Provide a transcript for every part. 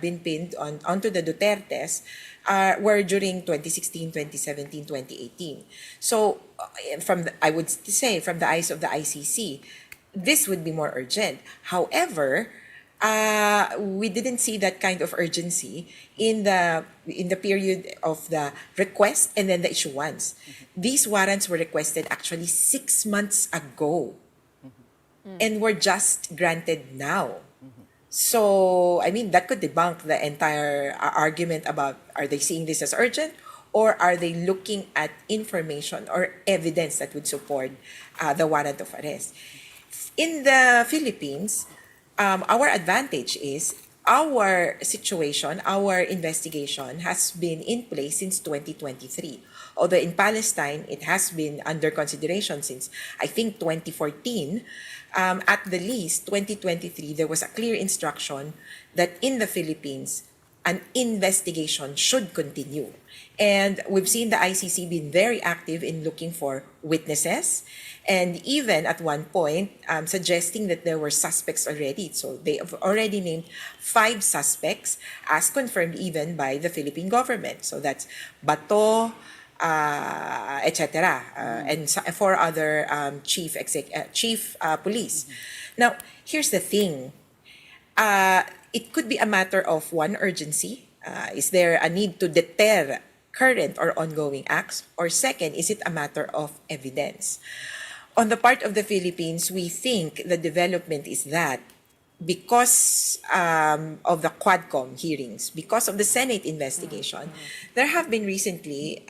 been pinned onto the Dutertes were during 2016, 2017, 2018. So I would say from the eyes of the ICC, this would be more urgent. However, we didn't see that kind of urgency in the period of the request and then the issuance. These warrants were requested actually 6 months ago and were just granted now. So, I mean, that could debunk the entire argument about are they seeing this as urgent or are they looking at information or evidence that would support the warrant of arrest. In the Philippines, our advantage is our situation, our investigation has been in place since 2023. Although in Palestine, it has been under consideration since, I think, 2014. At the least, 2023, there was a clear instruction that in the Philippines, an investigation should continue. And we've seen the ICC being very active in looking for witnesses and even at one point suggesting that there were suspects already. So they have already named 5 suspects as confirmed even by the Philippine government. So that's Bato, etc. And 4 other chief police. Now, here's the thing. It could be a matter of one, urgency. Is there a need to deter current or ongoing acts? Or second, is it a matter of evidence? On the part of the Philippines, we think the development is that because of the Quadcom hearings, because of the Senate investigation, there have been recently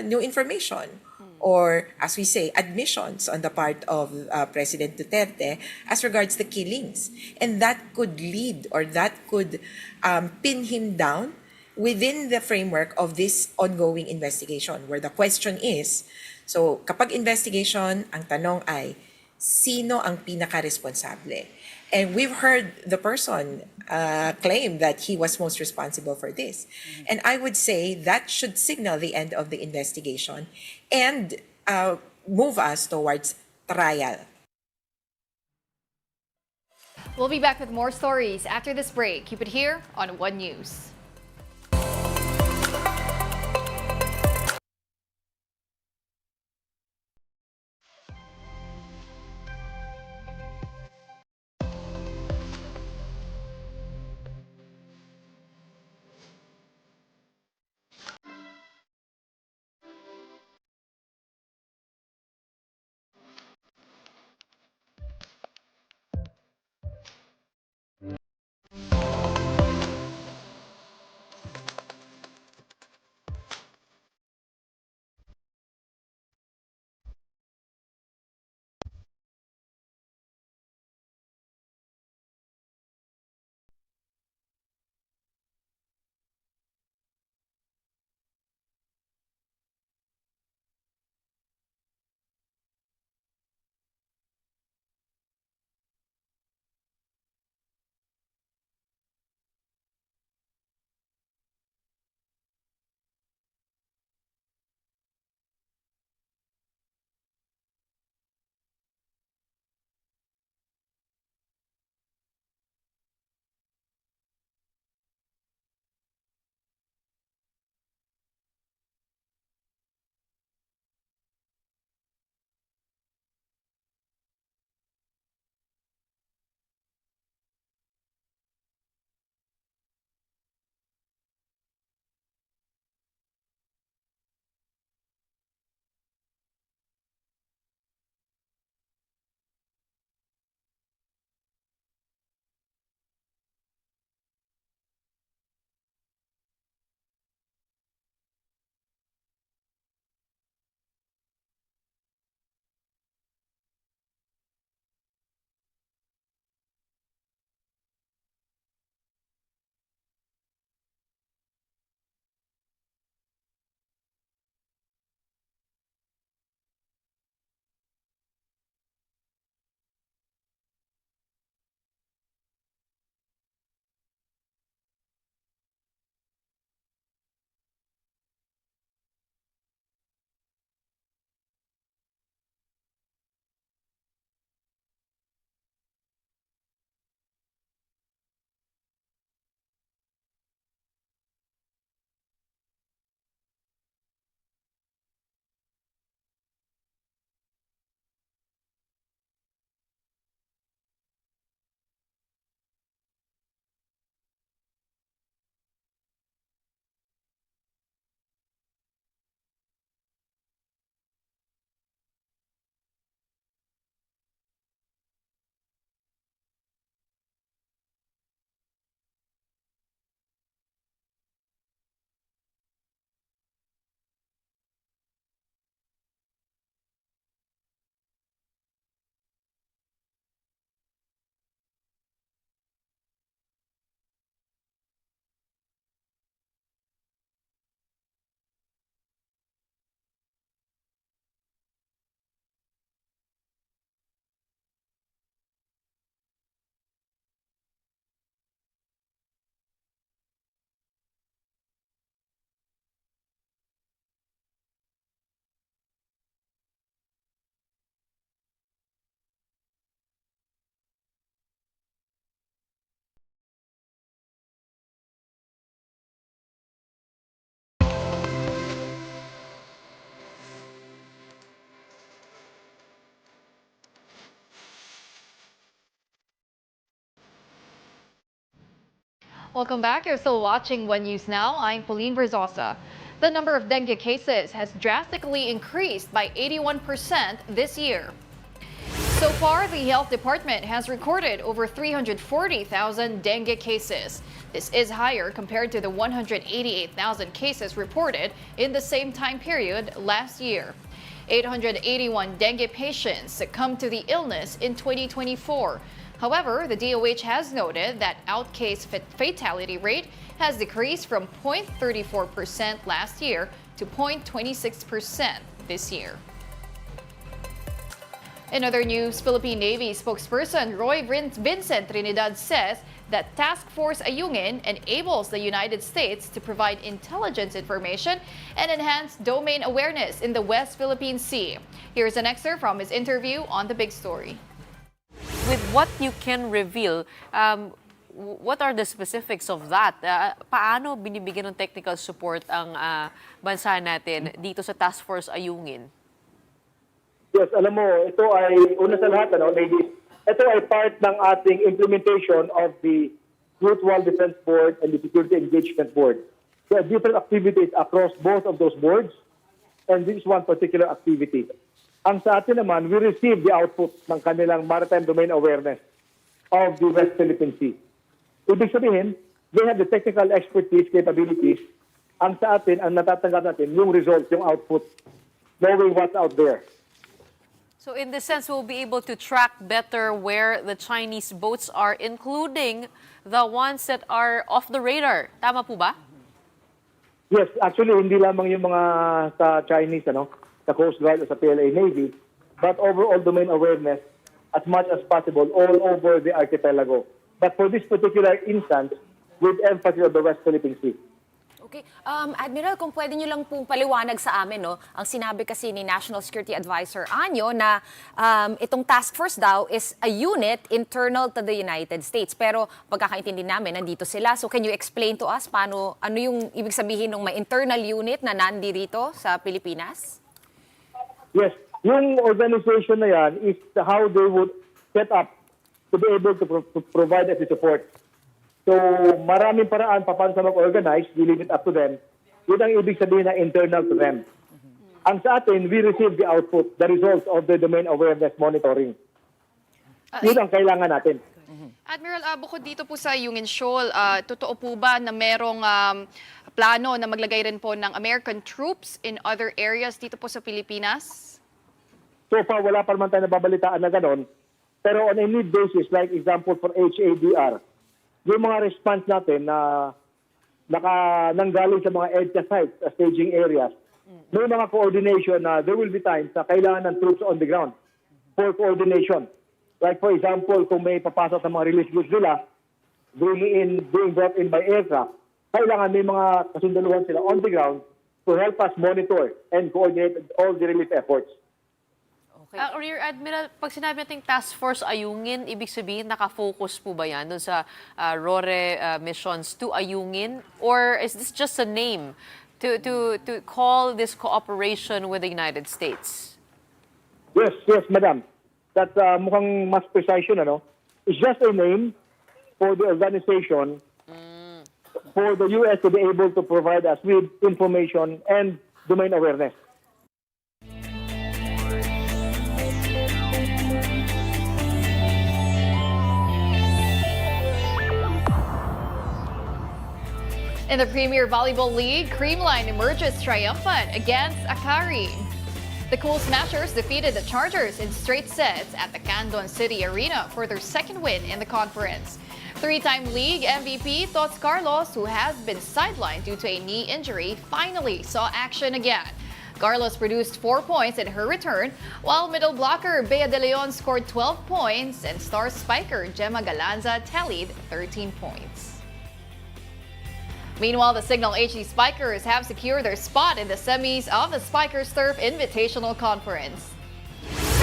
new information or, as we say, admissions on the part of President Duterte as regards the killings. And that could lead or that could pin him down within the framework of this ongoing investigation, where the question is, so kapag investigation, ang tanong ay, sino ang pinaka-responsable? And we've heard the person claim that he was most responsible for this. And I would say that should signal the end of the investigation and move us towards trial. We'll be back with more stories after this break. Keep it here on One News. Welcome back. You're still watching One News Now. I'm Pauline Verzosa. The number of dengue cases has drastically increased by 81% this year. So far, the health department has recorded over 340,000 dengue cases. This is higher compared to the 188,000 cases reported in the same time period last year. 881 dengue patients succumbed to the illness in 2024. However, the DOH has noted that out-case fatality rate has decreased from 0.34% last year to 0.26% this year. In other news, Philippine Navy spokesperson Roy Vincent Trinidad says that Task Force Ayungin enables the United States to provide intelligence information and enhance domain awareness in the West Philippine Sea. Here's an excerpt from his interview on The Big Story. With what you can reveal, what are the specifics of that? Paano binibigyan ng technical support ang bansa natin dito sa Task Force Ayungin? Yes, alam mo, ito ay, una sa lahat, ladies, ito ay part ng ating implementation of the Mutual Defense Board and the Security Engagement Board. There are different activities across both of those boards, and this is one particular activity. Ang sa atin naman, we receive the output ng kanilang maritime domain awareness of the West Philippine Sea. Ibig sabihin, they have the technical expertise, capabilities. Ang sa atin, ang natatanggap natin, yung results, yung output, knowing what's out there. So in this sense, we'll be able to track better where the Chinese boats are, including the ones that are off the radar. Tama po ba? Yes, actually, hindi lamang yung mga sa Chinese, sa Coast Guard o sa PLA Navy, but overall domain awareness as much as possible all over the archipelago. But for this particular instance, with emphasis on the West Philippine Sea. Okay. Admiral, kung pwede nyo lang pong paliwanag sa amin, ang sinabi kasi ni National Security Advisor Anyo na itong task force daw is a unit internal to the United States. Pero pagkakaintindi namin, nandito sila. So can you explain to us ano yung ibig sabihin ng may internal unit na nandito sa Pilipinas? Yes. Yung organization na yan is how they would set up to be able to provide us the support. So, maraming paraan paano sa mag-organize, we leave it up to them. Yun ang ibig sabihin na internal to them. Ang sa atin, we receive the output, the results of the domain awareness monitoring. Yun ang kailangan natin. Admiral, bukod dito po sa Ayungin Shoal, totoo po ba na merong plano na maglagay rin po ng American troops in other areas dito po sa Pilipinas? So far, wala pa naman tayo nababalitaan na ganon. Pero on a need basis, like example for HADR, yung mga response natin na nanggaling sa mga EDSA sites, staging areas, may mga coordination na there will be times na kailangan ng troops on the ground for coordination. Like for example, kung may papasok sa mga release goods nila, being brought in by aircraft, kailangan may mga kasundaluhan sila on the ground to help us monitor and coordinate all the relief efforts. Rear Admiral, pag sinabi nating Task Force Ayungin, ibig sabihin nakafocus po ba yan dun sa RORE missions to Ayungin? Or is this just a name to call this cooperation with the United States? Yes, madam. That mukhang mas precise yun, It's just a name for the organization for the U.S. to be able to provide us with information and domain awareness. In the Premier Volleyball League, Creamline emerges triumphant against Akari. The Cool Smashers defeated the Chargers in straight sets at the Candon City Arena for their second win in the conference. Three-time league MVP Tots Carlos, who has been sidelined due to a knee injury, finally saw action again. Carlos produced 4 points in her return, while middle blocker Bea De Leon scored 12 points and star spiker Gemma Galanza tallied 13 points. Meanwhile, the Signal HE Spikers have secured their spot in the semis of the Spikers Turf Invitational Conference.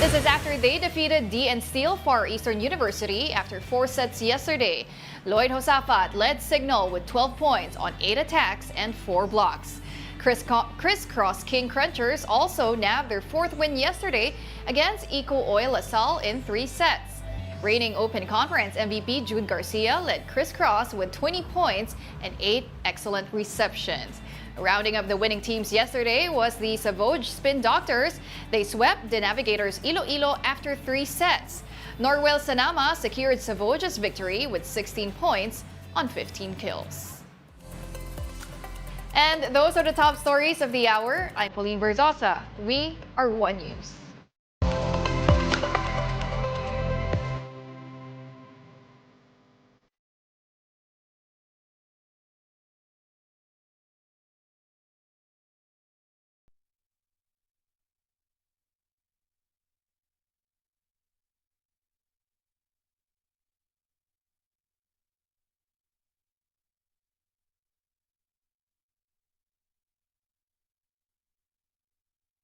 This is after they defeated DN Steel Far Eastern University after 4 sets yesterday. Lloyd Josafat led Signal with 12 points on 8 attacks and 4 blocks. Crisscross King Crunchers also nabbed their 4th win yesterday against Eco Oil LaSalle in 3 sets. Reigning Open Conference MVP Jude Garcia led crisscross with 20 points and 8 excellent receptions. Rounding up the winning teams yesterday was the Savoj Spin Doctors. They swept the Navigators Iloilo after 3 sets. Norwell Sanama secured Savoj's victory with 16 points on 15 kills. And those are the top stories of the hour. I'm Pauline Verzosa. We are One News.